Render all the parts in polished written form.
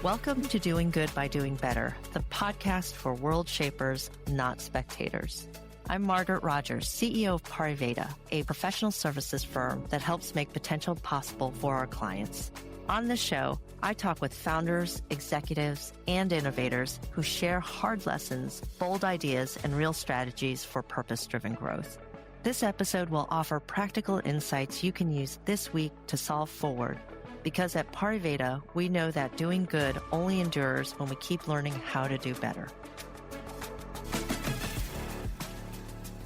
Welcome to Doing Good by Doing Better, the podcast for world shapers, not spectators. I'm Margaret Rogers, CEO of Pariveda, a professional services firm that helps make potential possible for our clients. On this show, I talk with founders, executives, and innovators who share hard lessons, bold ideas, and real strategies for purpose-driven growth. This episode will offer practical insights you can use this week to solve forward. Because at Pariveda, we know that doing good only endures when we keep learning how to do better.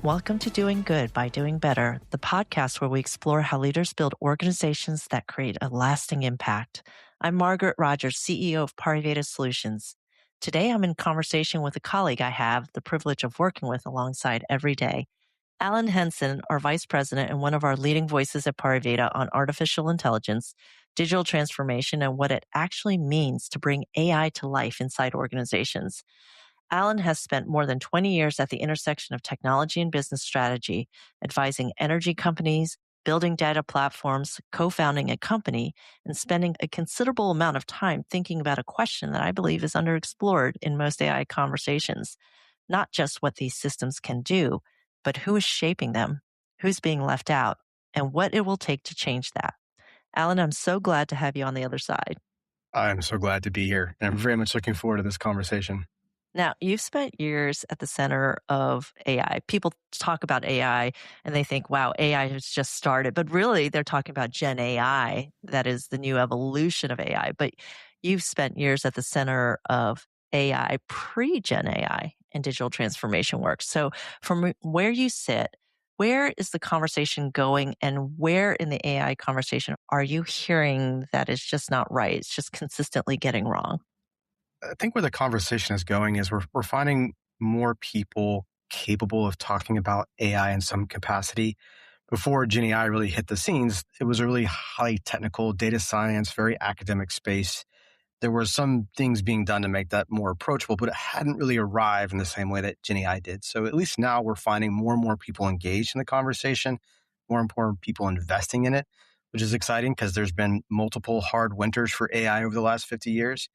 Welcome to Doing Good by Doing Better, the podcast where we explore how leaders build organizations that create a lasting impact. I'm Margaret Rogers, CEO of Pariveda Solutions. Today, I'm in conversation with a colleague I have the privilege of working with alongside every day. Alan Henson, our vice president and one of our leading voices at Pariveda on artificial intelligence, digital transformation, and what it actually means to bring AI to life inside organizations. Alan has spent more than 20 years at the intersection of technology and business strategy, advising energy companies, building data platforms, co-founding a company, and spending a considerable amount of time thinking about a question that I believe is underexplored in most AI conversations. Not just what these systems can do, but who is shaping them, who's being left out, and what it will take to change that. Alan, I'm so glad to have you on the other side. I'm so glad to be here, and I'm very much looking forward to this conversation. Now, you've spent years at the center of AI. People talk about AI and they think, wow, AI has just started. But really, they're talking about Gen AI. That is the new evolution of AI. But you've spent years at the center of AI, pre-Gen AI and digital transformation work. So from where you sit, where is the conversation going, and where in the AI conversation are you hearing that it's just not right? It's just consistently getting wrong. I think where the conversation is going is we're finding more people capable of talking about AI in some capacity. Before Gen AI really hit the scenes, it was a really highly technical data science, very academic space. There were some things being done to make that more approachable, but it hadn't really arrived in the same way that Gen AI did. So at least now we're finding more and more people engaged in the conversation, more and more people investing in it, which is exciting because there's been multiple hard winters for AI over the last 50 years.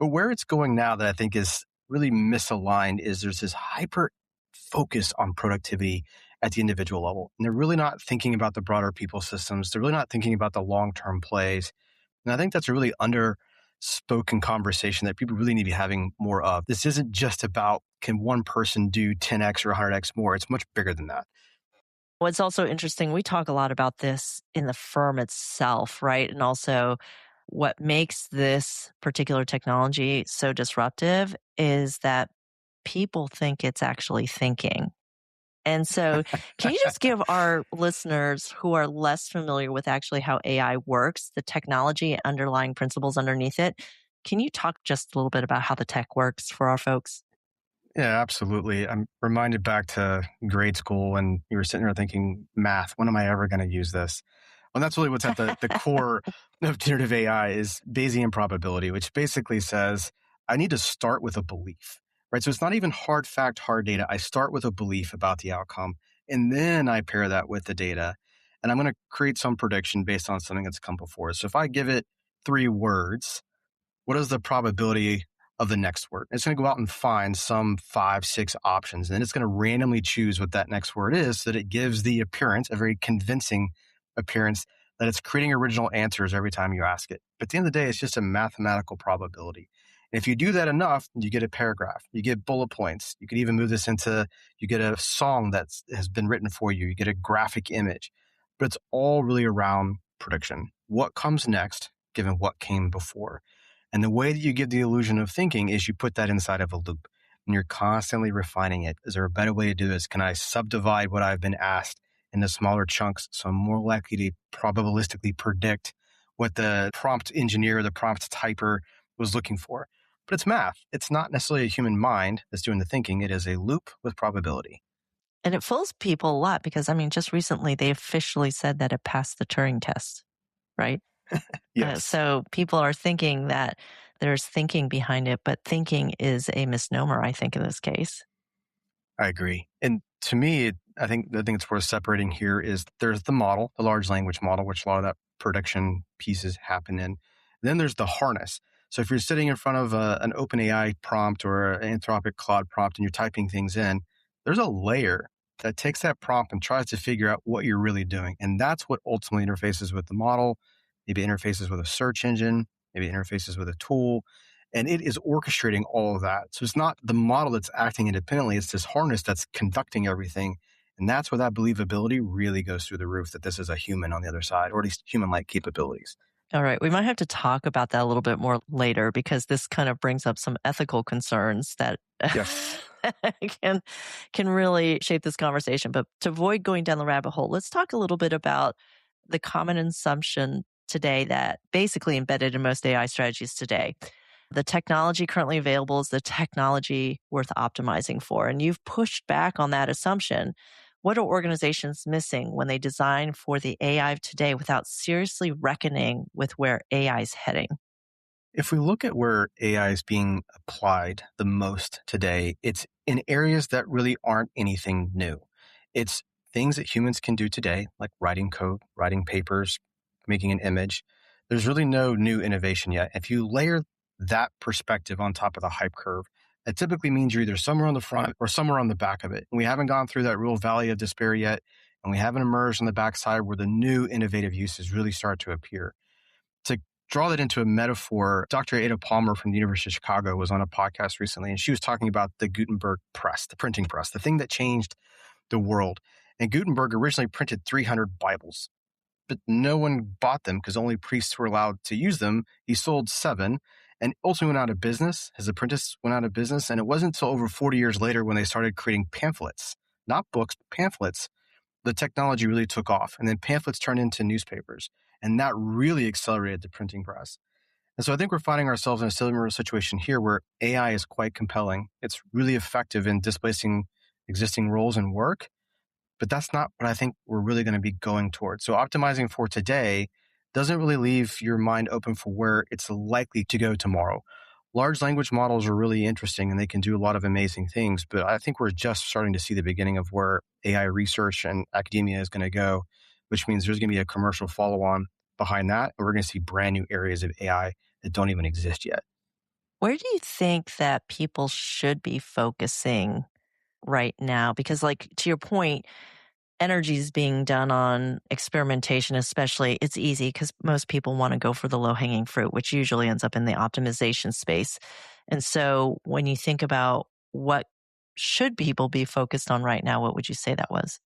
But where it's going now that I think is really misaligned is there's this hyper focus on productivity at the individual level. And they're really not thinking about the broader people systems. They're really not thinking about the long-term plays. And I think that's a really underspoken conversation that people really need to be having more of. This isn't just about, can one person do 10x or 100x more? It's much bigger than that. What's also interesting, we talk a lot about this in the firm itself, right? And also what makes this particular technology so disruptive is that people think it's actually thinking. And so can you just give our listeners who are less familiar with actually how AI works, the technology underlying principles underneath it, can you talk just a little bit about how the tech works for our folks? Yeah, absolutely. I'm reminded back to grade school when you were sitting there thinking, math, when am I ever going to use this? Well, that's really what's at the core of generative AI is Bayesian probability, which basically says I need to start with a belief, right? So it's not even hard fact, hard data. I start with a belief about the outcome, and then I pair that with the data, and I'm going to create some prediction based on something that's come before. So if I give it 3 words, what is the probability of the next word? It's going to go out and find some 5, 6 options, and then it's going to randomly choose what that next word is so that it gives the appearance, a very convincing appearance, that it's creating original answers every time you ask it. But at the end of the day, it's just a mathematical probability. And if you do that enough, you get a paragraph, you get bullet points. You could even move this into, you get a song that has been written for you. You get a graphic image. But it's all really around prediction. What comes next, given what came before? And the way that you get the illusion of thinking is you put that inside of a loop. And you're constantly refining it. Is there a better way to do this? Can I subdivide what I've been asked into smaller chunks so I'm more likely to probabilistically predict what the prompt engineer, the prompt typer was looking for? But it's math. It's not necessarily a human mind that's doing the thinking. It is a loop with probability. And it fools people a lot because, just recently they officially said that it passed the Turing test, right? Yes. So people are thinking that there's thinking behind it, but thinking is a misnomer, I think, in this case. I agree. And to me, I think the thing that's worth separating here is there's the model, the large language model, which a lot of that prediction pieces happen in. Then there's the harness. So if you're sitting in front of an OpenAI prompt or an Anthropic Claude prompt and you're typing things in, there's a layer that takes that prompt and tries to figure out what you're really doing. And that's what ultimately interfaces with the model, maybe interfaces with a search engine, maybe interfaces with a tool. And it is orchestrating all of that. So it's not the model that's acting independently, it's this harness that's conducting everything. And that's where that believability really goes through the roof, that this is a human on the other side, or at least human-like capabilities. All right. We might have to talk about that a little bit more later because this kind of brings up some ethical concerns that Yes. can can really shape this conversation. But to avoid going down the rabbit hole, let's talk a little bit about the common assumption today that basically embedded in most AI strategies today. The technology currently available is the technology worth optimizing for. And you've pushed back on that assumption. What are organizations missing when they design for the AI of today without seriously reckoning with where AI is heading? If we look at where AI is being applied the most today, it's in areas that really aren't anything new. It's things that humans can do today, like writing code, writing papers, making an image. There's really no new innovation yet. If you layer that perspective on top of the hype curve, it typically means you're either somewhere on the front or somewhere on the back of it. And we haven't gone through that real valley of despair yet, and we haven't emerged on the backside where the new innovative uses really start to appear. To draw that into a metaphor, Dr. Ada Palmer from the University of Chicago was on a podcast recently, and she was talking about the Gutenberg press, the printing press, the thing that changed the world. And Gutenberg originally printed 300 Bibles, but no one bought them because only priests were allowed to use them. He sold 7 and ultimately went out of business. His apprentice went out of business. And it wasn't until over 40 years later when they started creating pamphlets, not books, but pamphlets, the technology really took off. And then pamphlets turned into newspapers. And that really accelerated the printing press. And so I think we're finding ourselves in a similar situation here where AI is quite compelling. It's really effective in displacing existing roles and work, but that's not what I think we're really going to be going towards. So optimizing for today doesn't really leave your mind open for where it's likely to go tomorrow. Large language models are really interesting and they can do a lot of amazing things, but I think we're just starting to see the beginning of where AI research and academia is going to go, which means there's going to be a commercial follow-on behind that. And we're going to see brand new areas of AI that don't even exist yet. Where do you think that people should be focusing right now? Because, like, to your point, energy is being done on experimentation, especially. It's easy because most people want to go for the low hanging fruit, which usually ends up in the optimization space. And so when you think about what should people be focused on right now, what would you say that was?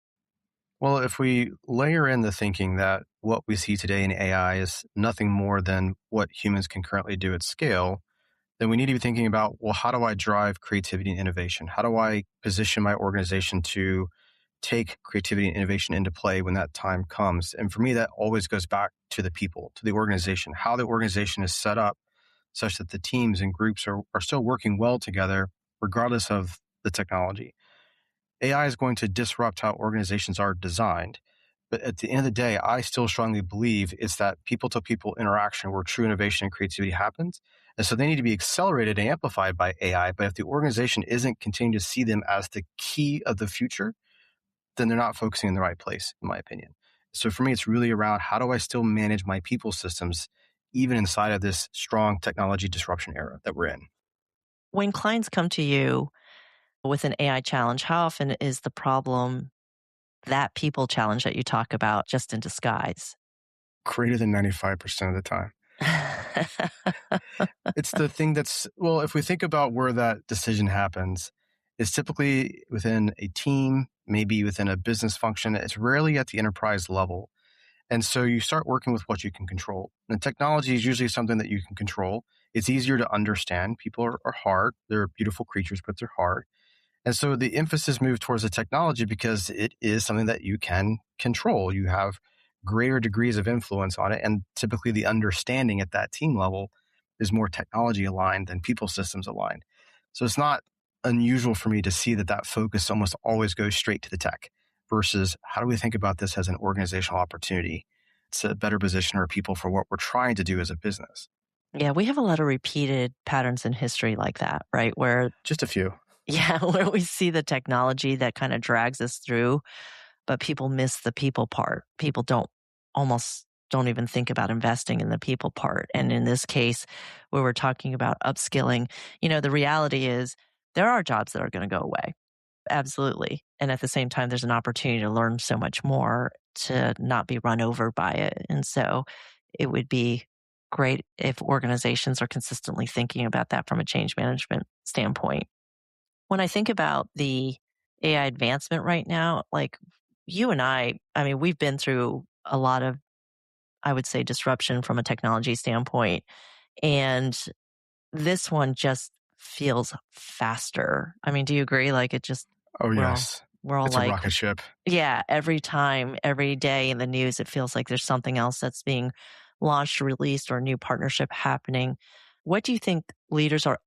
Well, if we layer in the thinking that what we see today in AI is nothing more than what humans can currently do at scale, then we need to be thinking about, well, how do I drive creativity and innovation? How do I position my organization to take creativity and innovation into play when that time comes? And for me, that always goes back to the people, to the organization, how the organization is set up such that the teams and groups are still working well together, regardless of the technology. AI is going to disrupt how organizations are designed. But at the end of the day, I still strongly believe it's that people to people interaction where true innovation and creativity happens. And so they need to be accelerated and amplified by AI. But if the organization isn't continuing to see them as the key of the future, then they're not focusing in the right place, in my opinion. So for me, it's really around how do I still manage my people systems, even inside of this strong technology disruption era that we're in? When clients come to you with an AI challenge, how often is the problem that people challenge that you talk about just in disguise? Greater than 95% of the time. It's the thing that's, well, if we think about where that decision happens, it's typically within a team, maybe within a business function. It's rarely at the enterprise level. And so you start working with what you can control. And technology is usually something that you can control. It's easier to understand. People are hard. They're beautiful creatures, but they're hard. And so the emphasis moved towards the technology because it is something that you can control. You have greater degrees of influence on it. And typically the understanding at that team level is more technology aligned than people systems aligned. So it's not unusual for me to see that that focus almost always goes straight to the tech versus how do we think about this as an organizational opportunity to better position our people for what we're trying to do as a business? Yeah, we have a lot of repeated patterns in history like that, right? Where, Just a few. yeah, where we see the technology that kind of drags us through, but people miss the people part. People don't almost don't even think about investing in the people part. And in this case, where we're talking about upskilling, the reality is there are jobs that are going to go away. Absolutely. And at the same time, there's an opportunity to learn so much more to not be run over by it. And so it would be great if organizations are consistently thinking about that from a change management standpoint. When I think about the AI advancement right now, like you and I mean, we've been through a lot of, I would say, disruption from a technology standpoint. And this one just feels faster. I mean, do you agree? Like it just, Oh, we're all, yes. we're all It's a like, rocket ship. yeah, every time, every day in the news, it feels like there's something else that's being launched, released, or a new partnership happening. What do you think leaders are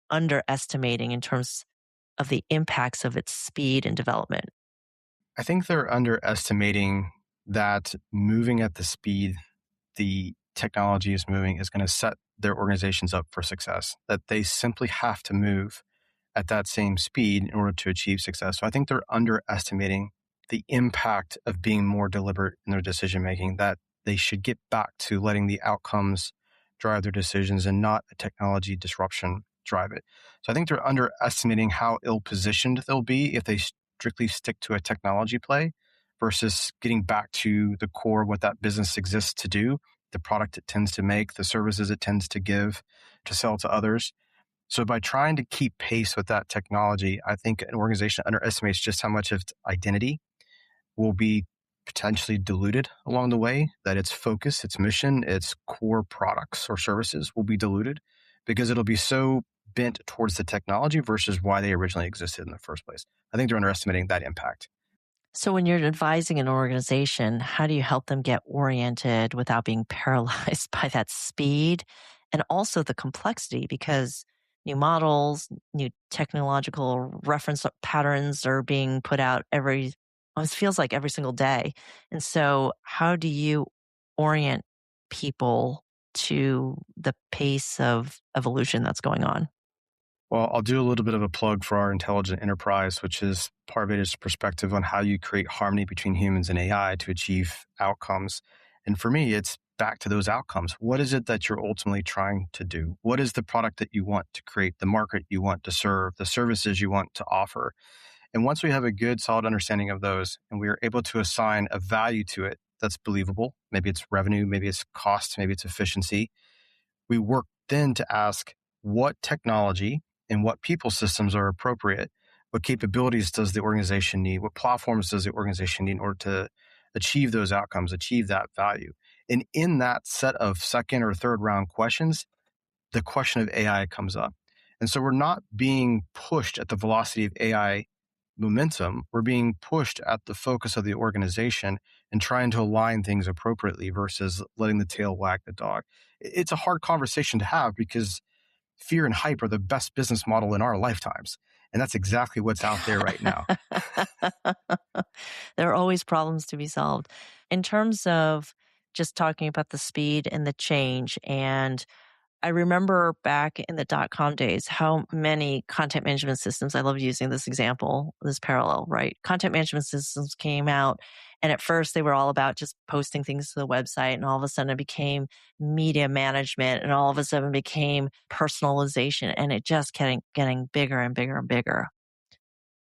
underestimating in terms of the impacts of its speed and development? I think they're underestimating that moving at the speed the technology is moving is going to set their organizations up for success, that they simply have to move at that same speed in order to achieve success. So I think they're underestimating the impact of being more deliberate in their decision making, that they should get back to letting the outcomes drive their decisions and not a technology disruption drive it. So I think they're underestimating how ill positioned they'll be if they strictly stick to a technology play versus getting back to the core of what that business exists to do, the product it tends to make, the services it tends to give, to sell to others. So by trying to keep pace with that technology, I think an organization underestimates just how much of its identity will be potentially diluted along the way, that its focus, its mission, its core products or services will be diluted because it'll be so bent towards the technology versus why they originally existed in the first place. I think they're underestimating that impact. So, when you're advising an organization, how do you help them get oriented without being paralyzed by that speed and also the complexity? Because new models, new technological reference patterns are being put out it feels like every single day. And so, how do you orient people to the pace of evolution that's going on? Well, I'll do a little bit of a plug for our intelligent enterprise, which is Parveda's perspective on how you create harmony between humans and AI to achieve outcomes. And for me, it's back to those outcomes. What is it that you're ultimately trying to do? What is the product that you want to create, the market you want to serve, the services you want to offer? And once we have a good, solid understanding of those, and we are able to assign a value to it that's believable, maybe it's revenue, maybe it's cost, maybe it's efficiency, we work then to ask what technology and what people systems are appropriate. What capabilities does the organization need? What platforms does the organization need in order to achieve those outcomes, achieve that value? And in that set of second or third round questions, the question of AI comes up. And so we're not being pushed at the velocity of AI momentum. We're being pushed at the focus of the organization and trying to align things appropriately versus letting the tail wag the dog. It's a hard conversation to have because fear and hype are the best business model in our lifetimes. And that's exactly what's out there right now. There are always problems to be solved. In terms of just talking about the speed and the change, and I remember back in the dot-com days, how many content management systems, I love using this example, this parallel, right? Content management systems came out, and at first they were all about just posting things to the website, and all of a sudden it became media management, and all of a sudden it became personalization, and it just kept getting bigger and bigger and bigger.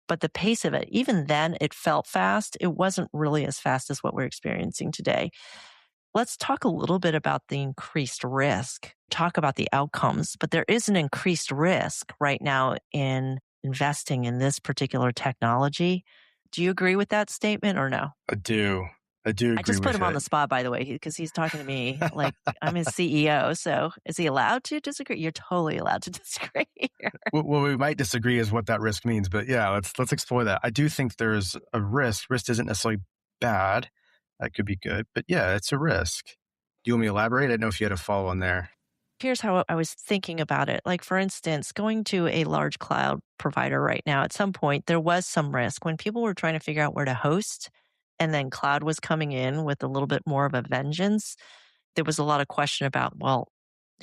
But the pace of it, even then, it felt fast. It wasn't really as fast as what we're experiencing today. Let's talk a little bit about the increased risk, talk about the outcomes, but there is an increased risk right now in investing in this particular technology. Do you agree with that statement or no? I do. I do I agree just put with him on it. the spot, by the way, because he's talking to me like I'm his CEO. So is he allowed to disagree? You're totally allowed to disagree here. What we might disagree is what that risk means, but yeah, let's explore that. I do think there's a risk. Risk isn't necessarily bad. That could be good, but yeah, it's a risk. Do you want me to elaborate? I don't know if you had a follow on there. Here's how I was thinking about it. Like, for instance, going to a large cloud provider right now, at some point, there was some risk when people were trying to figure out where to host, and then cloud was coming in with a little bit more of a vengeance. There was a lot of question about, well,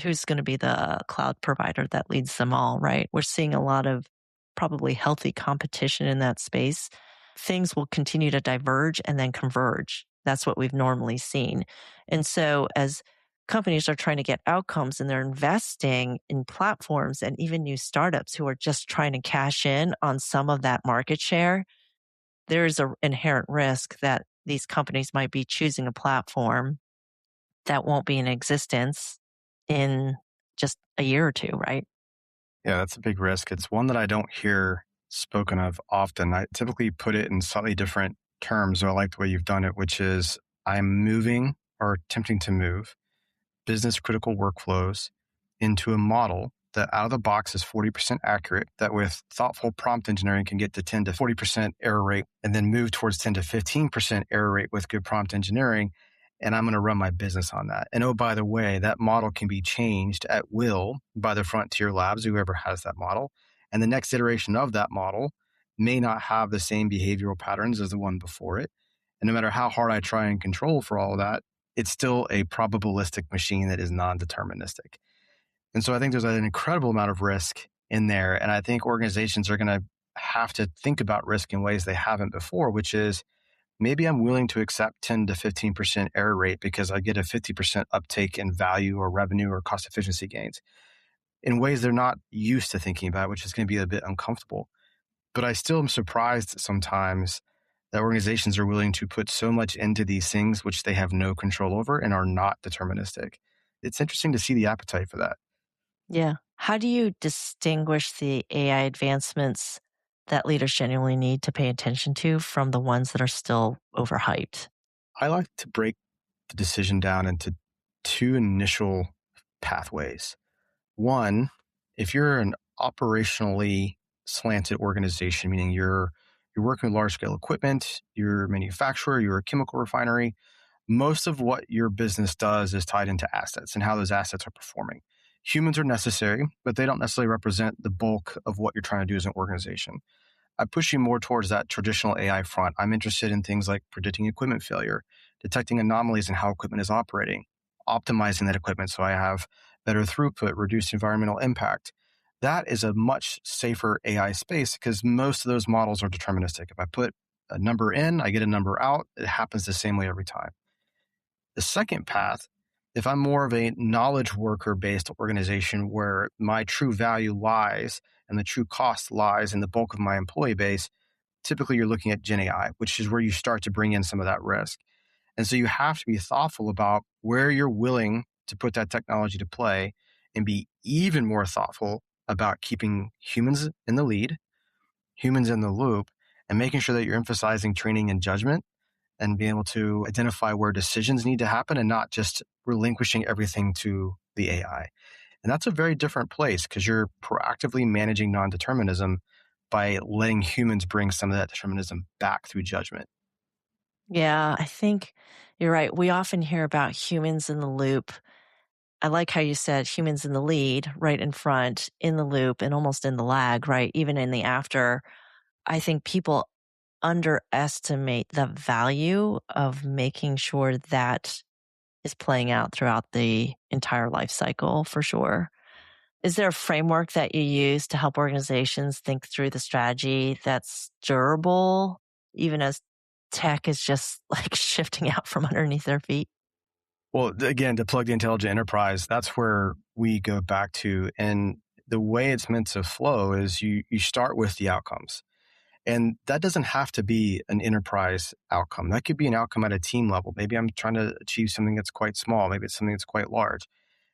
who's going to be the cloud provider that leads them all, right? We're seeing a lot of probably healthy competition in that space. Things will continue to diverge and then converge. That's what we've normally seen. And so as companies are trying to get outcomes and they're investing in platforms and even new startups who are just trying to cash in on some of that market share, there's an inherent risk that these companies might be choosing a platform that won't be in existence in just a year or two, right? Yeah, that's a big risk. It's one that I don't hear spoken of often. I typically put it in slightly different terms, so I like the way you've done it, which is I'm moving or attempting to move business critical workflows into a model that out of the box is 40% accurate, that with thoughtful prompt engineering can get to 10 to 40% error rate, and then move towards 10 to 15% error rate with good prompt engineering. And I'm going to run my business on that. And oh, by the way, that model can be changed at will by the frontier labs, whoever has that model. And the next iteration of that model may not have the same behavioral patterns as the one before it. And no matter how hard I try and control for all of that, it's still a probabilistic machine that is non-deterministic. And so I think there's an incredible amount of risk in there. And I think organizations are going to have to think about risk in ways they haven't before, which is maybe I'm willing to accept 10 to 15% error rate because I get a 50% uptake in value or revenue or cost efficiency gains in ways they're not used to thinking about, which is going to be a bit uncomfortable. But I still am surprised sometimes that organizations are willing to put so much into these things which they have no control over and are not deterministic. It's interesting to see the appetite for that. Yeah. How do you distinguish the AI advancements that leaders genuinely need to pay attention to from the ones that are still overhyped? I like to break the decision down into two initial pathways. One, if you're an operationally slanted organization, meaning you're working with large scale equipment, you're a manufacturer, you're a chemical refinery, most of what your business does is tied into assets and how those assets are performing. Humans are necessary, but they don't necessarily represent the bulk of what you're trying to do as an organization. I push you more towards that traditional AI front. I'm interested in things like predicting equipment failure, detecting anomalies in how equipment is operating, optimizing that equipment so I have better throughput, reduced environmental impact. That is a much safer AI space because most of those models are deterministic. If I put a number in, I get a number out. It happens the same way every time. The second path, if I'm more of a knowledge worker based organization where my true value lies and the true cost lies in the bulk of my employee base, typically you're looking at Gen AI, which is where you start to bring in some of that risk. And so you have to be thoughtful about where you're willing to put that technology to play and be even more thoughtful about keeping humans in the lead, humans in the loop, and making sure that you're emphasizing training and judgment and being able to identify where decisions need to happen and not just relinquishing everything to the AI. And that's a very different place because you're proactively managing non-determinism by letting humans bring some of that determinism back through judgment. Yeah, I think you're right. We often hear about humans in the loop. I like how you said humans in the lead, right in front, in the loop, and almost in the lag, right? Even in the after. I think people underestimate the value of making sure that is playing out throughout the entire life cycle for sure. Is there a framework that you use to help organizations think through the strategy that's durable, even as tech is just like shifting out from underneath their feet? Well, again, to plug the intelligent enterprise, that's where we go back to. And the way it's meant to flow is you start with the outcomes. And that doesn't have to be an enterprise outcome. That could be an outcome at a team level. Maybe I'm trying to achieve something that's quite small. Maybe it's something that's quite large.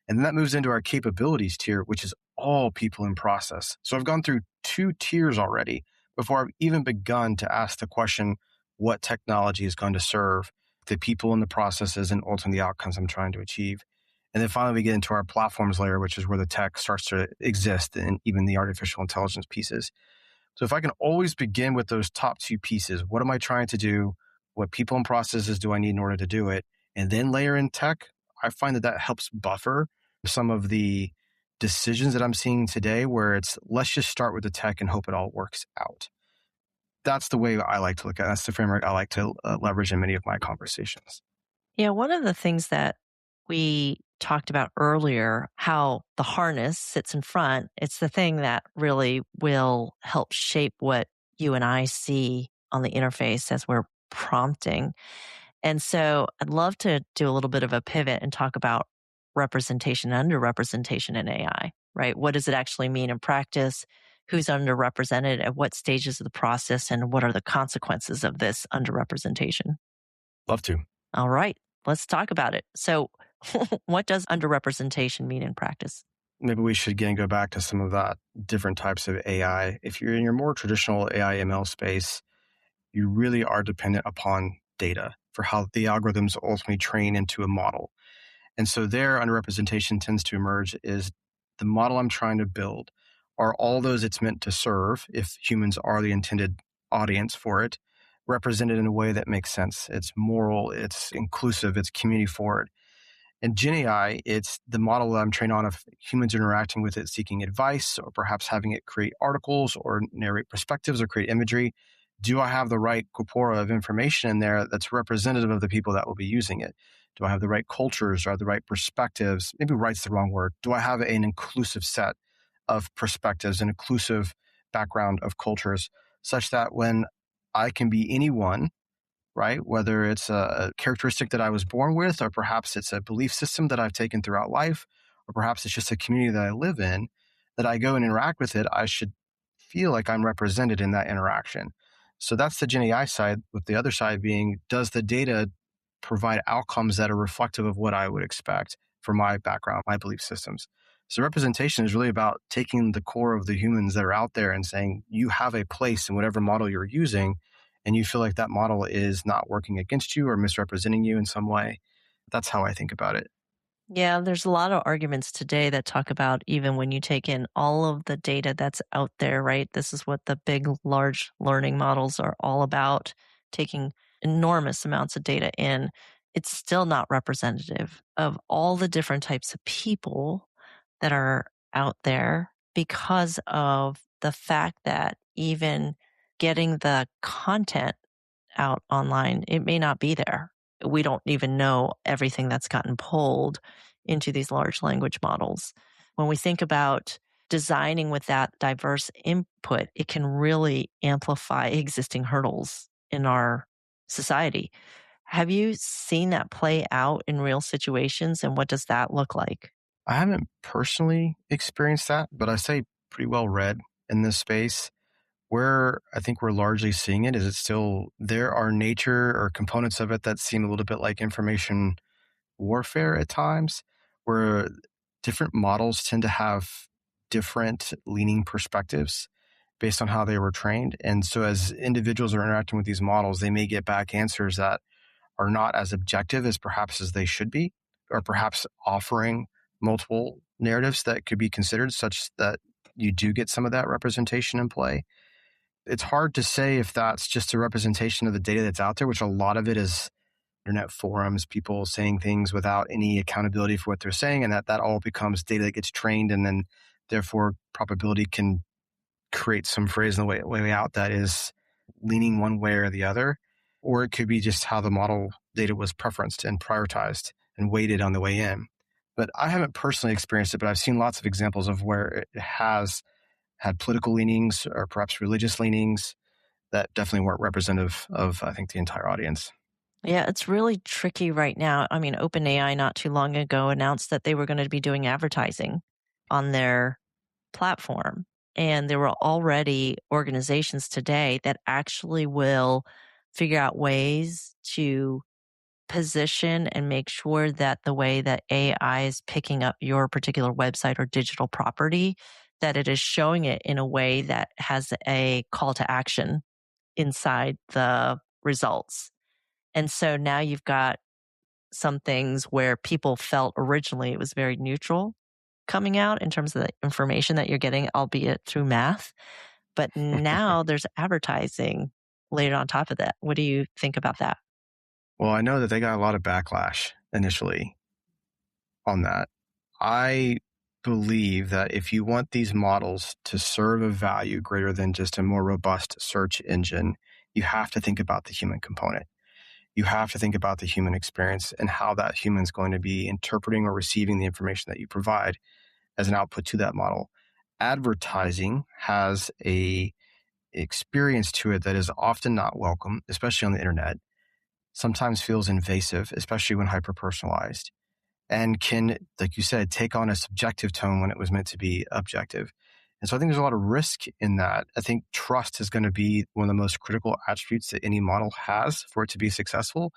And then that moves into our capabilities tier, which is all people in process. So I've gone through two tiers already before I've even begun to ask the question, what technology is going to serve the people in the processes and ultimately the outcomes I'm trying to achieve. And then finally, we get into our platforms layer, which is where the tech starts to exist and even the artificial intelligence pieces. So if I can always begin with those top two pieces, what am I trying to do? What people and processes do I need in order to do it? And then layer in tech, I find that that helps buffer some of the decisions that I'm seeing today where it's let's just start with the tech and hope it all works out. That's the way I like to look at it. That's the framework I like to leverage in many of my conversations. Yeah, one of the things that we talked about earlier, how the harness sits in front, it's the thing that really will help shape what you and I see on the interface as we're prompting. And so I'd love to do a little bit of a pivot and talk about representation and underrepresentation in AI, right? What does it actually mean in practice? Who's underrepresented at what stages of the process? And what are the consequences of this underrepresentation? Love to. All right, let's talk about it. So, what does underrepresentation mean in practice? Maybe we should again go back to some of that different types of AI. If you're in your more traditional AI ML space, you really are dependent upon data for how the algorithms ultimately train into a model. And so there, underrepresentation tends to emerge is the model I'm trying to build. Are all those it's meant to serve, if humans are the intended audience for it, represented in a way that makes sense? It's moral, it's inclusive, it's community forward. In Gen AI, it's the model that I'm trained on of humans interacting with it, seeking advice, or perhaps having it create articles or narrate perspectives or create imagery. Do I have the right corpora of information in there that's representative of the people that will be using it? Do I have the right cultures? Do I have the right perspectives? Maybe right's the wrong word. Do I have an inclusive set of perspectives, an inclusive background of cultures, such that when I can be anyone, right? Whether it's a characteristic that I was born with, or perhaps it's a belief system that I've taken throughout life, or perhaps it's just a community that I live in, that I go and interact with it, I should feel like I'm represented in that interaction. So that's the Gen AI side, with the other side being, does the data provide outcomes that are reflective of what I would expect for my background, my belief systems? So representation is really about taking the core of the humans that are out there and saying, you have a place in whatever model you're using, and you feel like that model is not working against you or misrepresenting you in some way. That's how I think about it. Yeah, there's a lot of arguments today that talk about even when you take in all of the data that's out there, right? This is what the big, large learning models are all about, taking enormous amounts of data in. It's still not representative of all the different types of people that are out there because of the fact that even getting the content out online, it may not be there. We don't even know everything that's gotten pulled into these large language models. When we think about designing with that diverse input, it can really amplify existing hurdles in our society. Have you seen that play out in real situations, and what does that look like? I haven't personally experienced that, but I say pretty well read in this space. Where I think we're largely seeing it is it's still, there are nature or components of it that seem a little bit like information warfare at times, where different models tend to have different leaning perspectives based on how they were trained. And so as individuals are interacting with these models, they may get back answers that are not as objective as perhaps as they should be, or perhaps offering multiple narratives that could be considered such that you do get some of that representation in play. It's hard to say if that's just a representation of the data that's out there, which a lot of it is internet forums, people saying things without any accountability for what they're saying, and that all becomes data that gets trained, and then therefore probability can create some phrase in the way out that is leaning one way or the other. Or it could be just how the model data was preferenced and prioritized and weighted on the way in. But I haven't personally experienced it, but I've seen lots of examples of where it has had political leanings or perhaps religious leanings that definitely weren't representative of, I think, the entire audience. Yeah, it's really tricky right now. I mean, OpenAI not too long ago announced that they were going to be doing advertising on their platform. And there were already organizations today that actually will figure out ways to position and make sure that the way that AI is picking up your particular website or digital property, that it is showing it in a way that has a call to action inside the results. And so now you've got some things where people felt originally it was very neutral coming out in terms of the information that you're getting, albeit through math. But now there's advertising laid on top of that. What do you think about that? Well, I know that they got a lot of backlash initially on that. I believe that if you want these models to serve a value greater than just a more robust search engine, you have to think about the human component. You have to think about the human experience and how that human's going to be interpreting or receiving the information that you provide as an output to that model. Advertising has a experience to it that is often not welcome, especially on the internet. sometimes feels invasive, especially when hyper-personalized, and can, like you said, take on a subjective tone when it was meant to be objective. And so I think there's a lot of risk in that. I think trust is going to be one of the most critical attributes that any model has for it to be successful.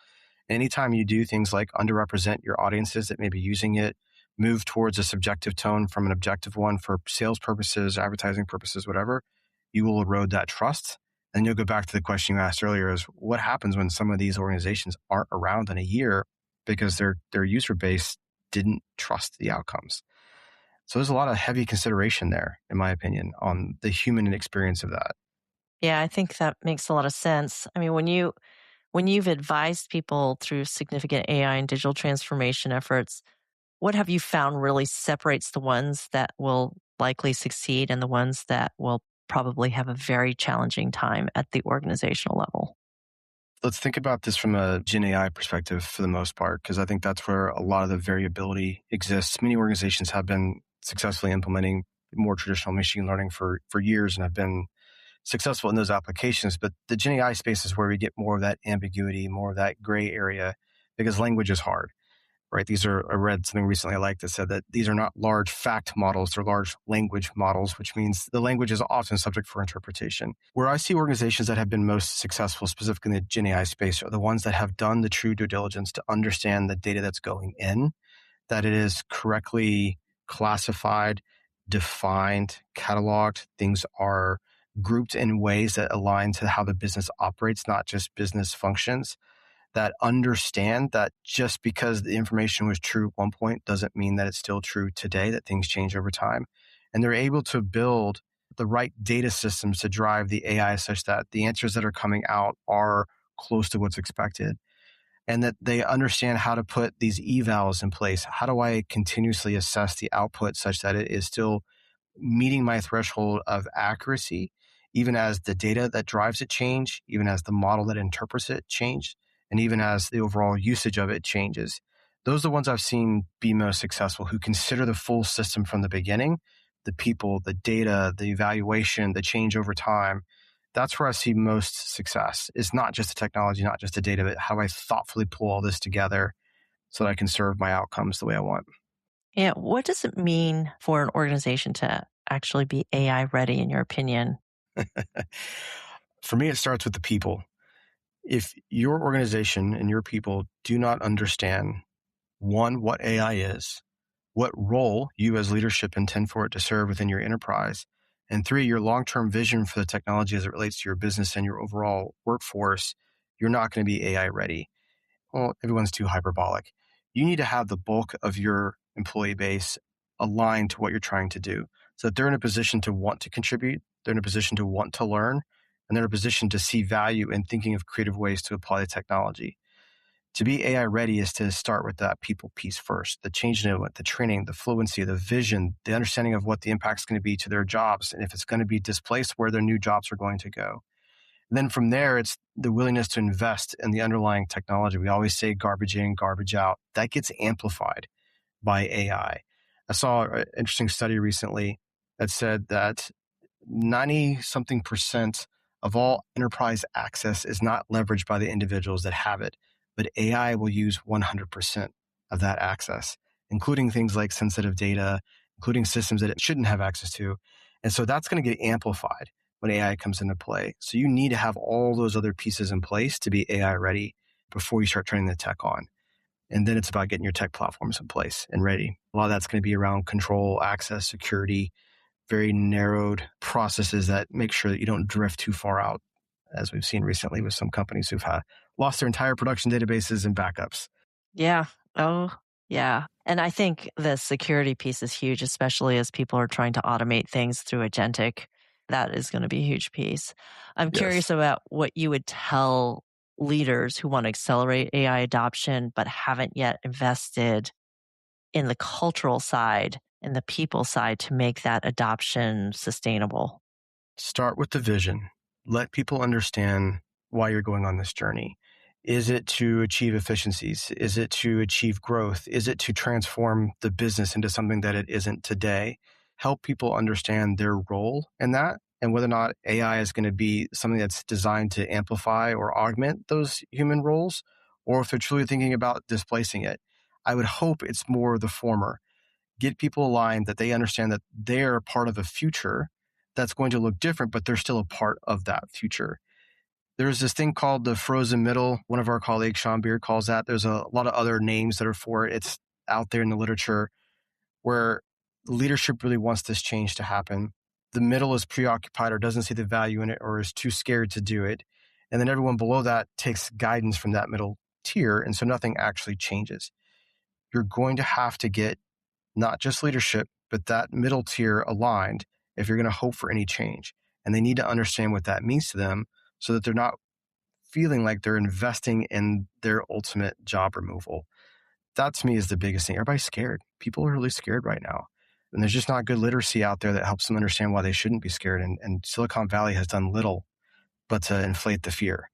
Anytime you do things like underrepresent your audiences that may be using it, move towards a subjective tone from an objective one for sales purposes, advertising purposes, whatever, you will erode that trust. And you'll go back to the question you asked earlier is what happens when some of these organizations aren't around in a year because their user base didn't trust the outcomes. So there's a lot of heavy consideration there, in my opinion, on the human experience of that. Yeah, I think that makes a lot of sense. I mean, when you've advised people through significant AI and digital transformation efforts, what have you found really separates the ones that will likely succeed and the ones that will probably have a very challenging time at the organizational level? Let's think about this from a Gen AI perspective for the most part, because I think that's where a lot of the variability exists. Many organizations have been successfully implementing more traditional machine learning for years and have been successful in those applications. But the Gen AI space is where we get more of that ambiguity, more of that gray area, because language is hard. Right? I read something recently I liked that said that these are not large fact models, they're large language models, which means the language is often subject for interpretation. Where I see organizations that have been most successful, specifically in the Gen AI space, are the ones that have done the true due diligence to understand the data that's going in, that it is correctly classified, defined, cataloged. Things are grouped in ways that align to how the business operates, not just business functions, that understand that just because the information was true at one point doesn't mean that it's still true today, that things change over time. And they're able to build the right data systems to drive the AI such that the answers that are coming out are close to what's expected. And that they understand how to put these evals in place. How do I continuously assess the output such that it is still meeting my threshold of accuracy, even as the data that drives it change, even as the model that interprets it change, and even as the overall usage of it changes. Those are the ones I've seen be most successful, who consider the full system from the beginning, the people, the data, the evaluation, the change over time. That's where I see most success. It's not just the technology, not just the data, but how do I thoughtfully pull all this together so that I can serve my outcomes the way I want. Yeah, what does it mean for an organization to actually be AI ready, in your opinion? For me, it starts with the people. If your organization and your people do not understand, one, what AI is, what role you as leadership intend for it to serve within your enterprise, and three, your long-term vision for the technology as it relates to your business and your overall workforce, you're not going to be AI ready. Well, everyone's too hyperbolic. You need to have the bulk of your employee base aligned to what you're trying to do so that they're in a position to want to contribute, they're in a position to want to learn, and they're in a position to see value in thinking of creative ways to apply the technology. To be AI ready is to start with that people piece first, the change in it, the training, the fluency, the vision, the understanding of what the impact is going to be to their jobs, and if it's going to be displaced, where their new jobs are going to go. And then from there, it's the willingness to invest in the underlying technology. We always say garbage in, garbage out. That gets amplified by AI. I saw an interesting study recently that said that 90 something percent of all enterprise access is not leveraged by the individuals that have it, but AI will use 100% of that access, including things like sensitive data, including systems that it shouldn't have access to. And so that's going to get amplified when AI comes into play. So you need to have all those other pieces in place to be AI ready before you start turning the tech on. And then it's about getting your tech platforms in place and ready. A lot of that's going to be around control, access, security, very narrowed processes that make sure that you don't drift too far out, as we've seen recently with some companies who've lost their entire production databases and backups. Yeah. Oh, yeah. And I think the security piece is huge, especially as people are trying to automate things through agentic. That is going to be a huge piece. I'm Yes. curious about what you would tell leaders who want to accelerate AI adoption, but haven't yet invested in the cultural side and the people side to make that adoption sustainable. Start with the vision. Let people understand why you're going on this journey. Is it to achieve efficiencies? Is it to achieve growth? Is it to transform the business into something that it isn't today? Help people understand their role in that and whether or not AI is going to be something that's designed to amplify or augment those human roles, or if they're truly thinking about displacing it. I would hope it's more the former. Get people aligned that they understand that they're part of a future that's going to look different, but they're still a part of that future. There's this thing called the frozen middle. One of our colleagues, Sean Beard, calls that. There's a lot of other names that are for it. It's out there in the literature where leadership really wants this change to happen. The middle is preoccupied or doesn't see the value in it or is too scared to do it. And then everyone below that takes guidance from that middle tier. And so nothing actually changes. You're going to have to get not just leadership, but that middle tier aligned if you're going to hope for any change. And they need to understand what that means to them so that they're not feeling like they're investing in their ultimate job removal. That to me is the biggest thing. Everybody's scared. People are really scared right now. And there's just not good literacy out there that helps them understand why they shouldn't be scared. And Silicon Valley has done little but to inflate the fear.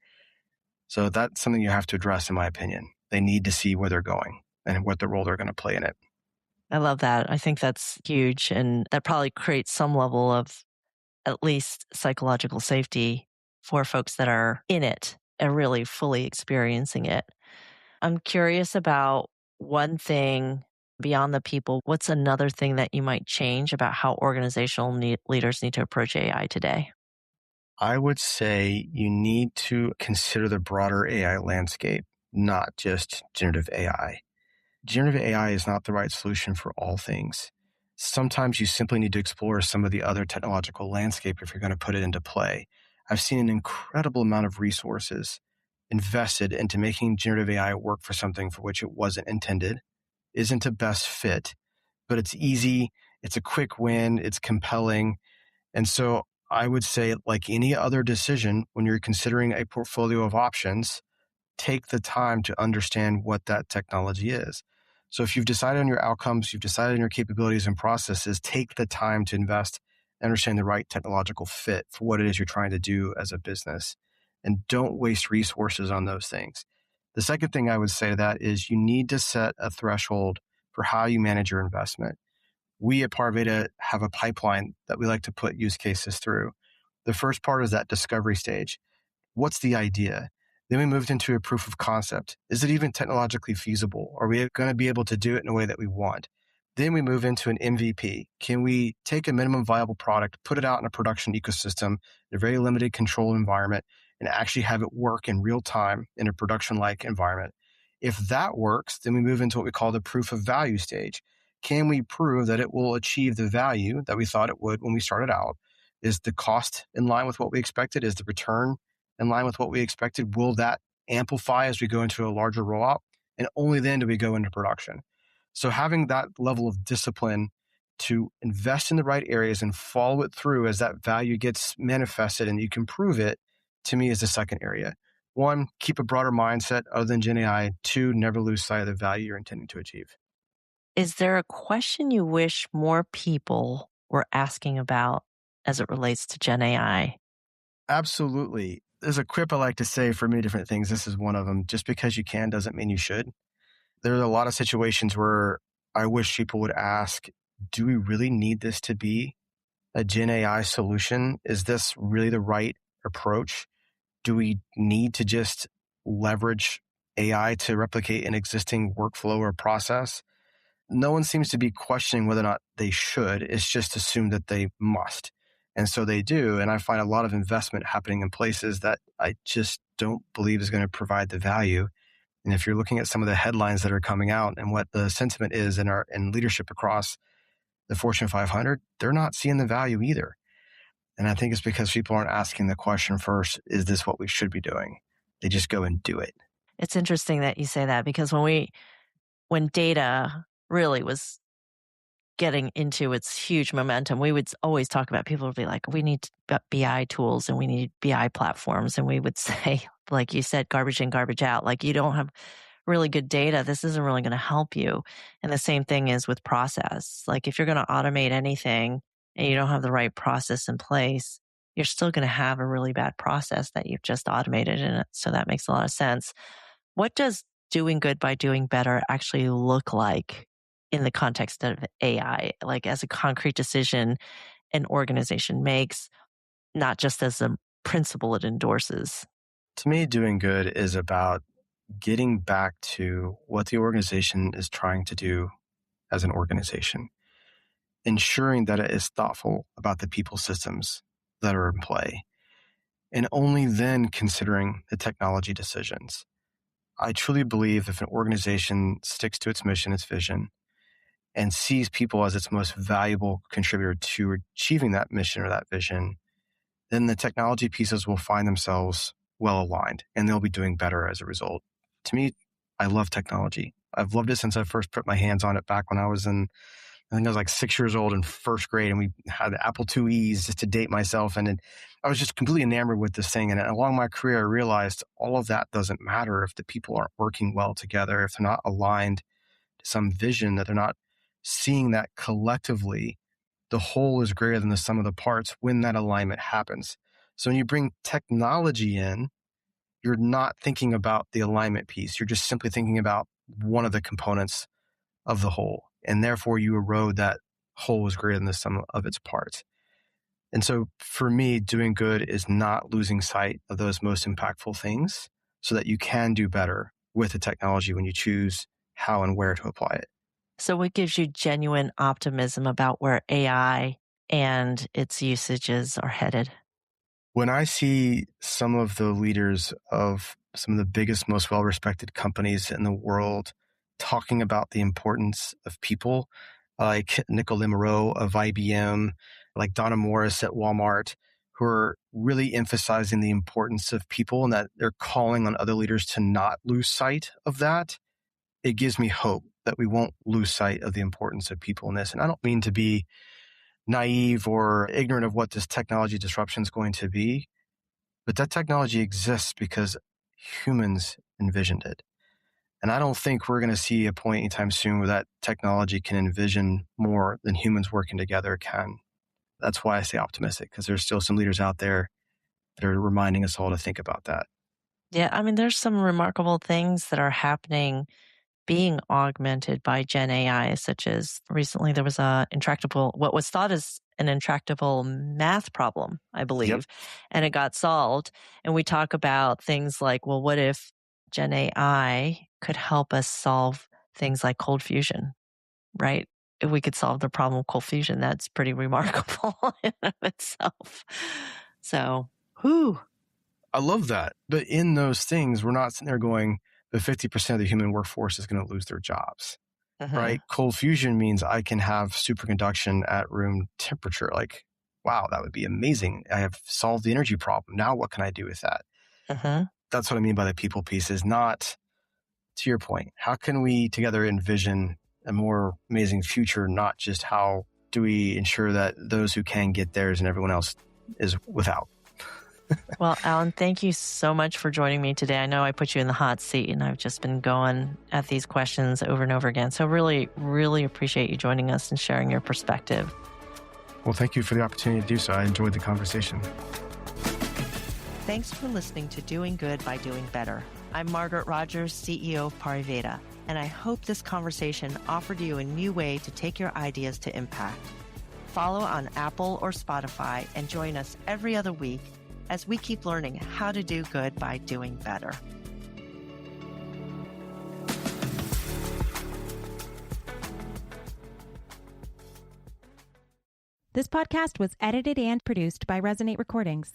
So that's something you have to address, in my opinion. They need to see where they're going and what the role they're going to play in it. I love that. I think that's huge. And that probably creates some level of at least psychological safety for folks that are in it and really fully experiencing it. I'm curious about one thing beyond the people. What's another thing that you might change about how organizational leaders need to approach AI today? I would say you need to consider the broader AI landscape, not just generative AI. Generative AI is not the right solution for all things. Sometimes you simply need to explore some of the other technological landscape if you're going to put it into play. I've seen an incredible amount of resources invested into making generative AI work for something for which it wasn't intended, isn't a best fit, but it's easy, it's a quick win, it's compelling. And so I would say, like any other decision, when you're considering a portfolio of options, take the time to understand what that technology is. So if you've decided on your outcomes, you've decided on your capabilities and processes, take the time to invest and understand the right technological fit for what it is you're trying to do as a business. And don't waste resources on those things. The second thing I would say to that is you need to set a threshold for how you manage your investment. We at Pariveda have a pipeline that we like to put use cases through. The first part is that discovery stage. What's the idea? Then we moved into a proof of concept. Is it even technologically feasible? Are we going to be able to do it in a way that we want? Then we move into an MVP. Can we take a minimum viable product, put it out in a production ecosystem, in a very limited control environment, and actually have it work in real time in a production-like environment? If that works, then we move into what we call the proof of value stage. Can we prove that it will achieve the value that we thought it would when we started out? Is the cost in line with what we expected? Is the return in line with what we expected? Will that amplify as we go into a larger rollout? And only then do we go into production. So having that level of discipline to invest in the right areas and follow it through as that value gets manifested and you can prove it, to me, is the second area. One, keep a broader mindset other than Gen AI. Two, never lose sight of the value you're intending to achieve. Is there a question you wish more people were asking about as it relates to Gen AI? Absolutely. There's a quip I like to say for many different things. This is one of them. Just because you can doesn't mean you should. There are a lot of situations where I wish people would ask, do we really need this to be a Gen AI solution? Is this really the right approach? Do we need to just leverage AI to replicate an existing workflow or process? No one seems to be questioning whether or not they should. It's just assumed that they must. And so they do. And I find a lot of investment happening in places that I just don't believe is going to provide the value. And if you're looking at some of the headlines that are coming out and what the sentiment is in leadership across the Fortune 500, they're not seeing the value either. And I think it's because people aren't asking the question first, is this what we should be doing? They just go and do it. It's interesting that you say that because when data really was getting into its huge momentum, we would always talk about, people would be like, we need BI tools and we need BI platforms. And we would say, like you said, garbage in, garbage out. Like, you don't have really good data, this isn't really going to help you. And the same thing is with process. Like, if you're going to automate anything and you don't have the right process in place, you're still going to have a really bad process that you've just automated in it. So that makes a lot of sense. What does doing good by doing better actually look like in the context of AI, like as a concrete decision an organization makes, not just as a principle it endorses? To me, doing good is about getting back to what the organization is trying to do as an organization, ensuring that it is thoughtful about the people systems that are in play, and only then considering the technology decisions. I truly believe if an organization sticks to its mission, its vision, and sees people as its most valuable contributor to achieving that mission or that vision, then the technology pieces will find themselves well aligned and they'll be doing better as a result. To me, I love technology. I've loved it since I first put my hands on it back when I was I think I was like 6 years old in first grade, and we had the Apple IIes just to date myself. And I was just completely enamored with this thing. And along my career, I realized all of that doesn't matter if the people aren't working well together, if they're not aligned to some vision, that they're not seeing that collectively, the whole is greater than the sum of the parts when that alignment happens. So when you bring technology in, you're not thinking about the alignment piece. You're just simply thinking about one of the components of the whole. And therefore you erode that whole is greater than the sum of its parts. And so for me, doing good is not losing sight of those most impactful things so that you can do better with the technology when you choose how and where to apply it. So what gives you genuine optimism about where AI and its usages are headed? When I see some of the leaders of some of the biggest, most well-respected companies in the world talking about the importance of people, like Nicole Lemoreau of IBM, like Donna Morris at Walmart, who are really emphasizing the importance of people and that they're calling on other leaders to not lose sight of that, it gives me hope that we won't lose sight of the importance of people in this. And I don't mean to be naive or ignorant of what this technology disruption is going to be, but that technology exists because humans envisioned it. And I don't think we're going to see a point anytime soon where that technology can envision more than humans working together can. That's why I stay optimistic, because there's still some leaders out there that are reminding us all to think about that. Yeah, I mean, there's some remarkable things that are happening being augmented by Gen AI, such as recently there was what was thought as an intractable math problem, I believe, Yep. and it got solved. And we talk about things like, well, what if Gen AI could help us solve things like cold fusion, right? If we could solve the problem of cold fusion, that's pretty remarkable in and of itself. So, whew. I love that. But in those things, we're not sitting there going, the 50% of the human workforce is going to lose their jobs, right? Cold fusion means I can have superconduction at room temperature. Like, wow, that would be amazing. I have solved the energy problem. Now what can I do with that? That's what I mean by the people piece, is not, to your point, how can we together envision a more amazing future, not just how do we ensure that those who can get theirs and everyone else is without. Well, Alan, thank you so much for joining me today. I know I put you in the hot seat and I've just been going at these questions over and over again. So really, really appreciate you joining us and sharing your perspective. Well, thank you for the opportunity to do so. I enjoyed the conversation. Thanks for listening to Doing Good by Doing Better. I'm Margaret Rogers, CEO of Pariveda, and I hope this conversation offered you a new way to take your ideas to impact. Follow on Apple or Spotify and join us every other week as we keep learning how to do good by doing better. This podcast was edited and produced by Resonate Recordings.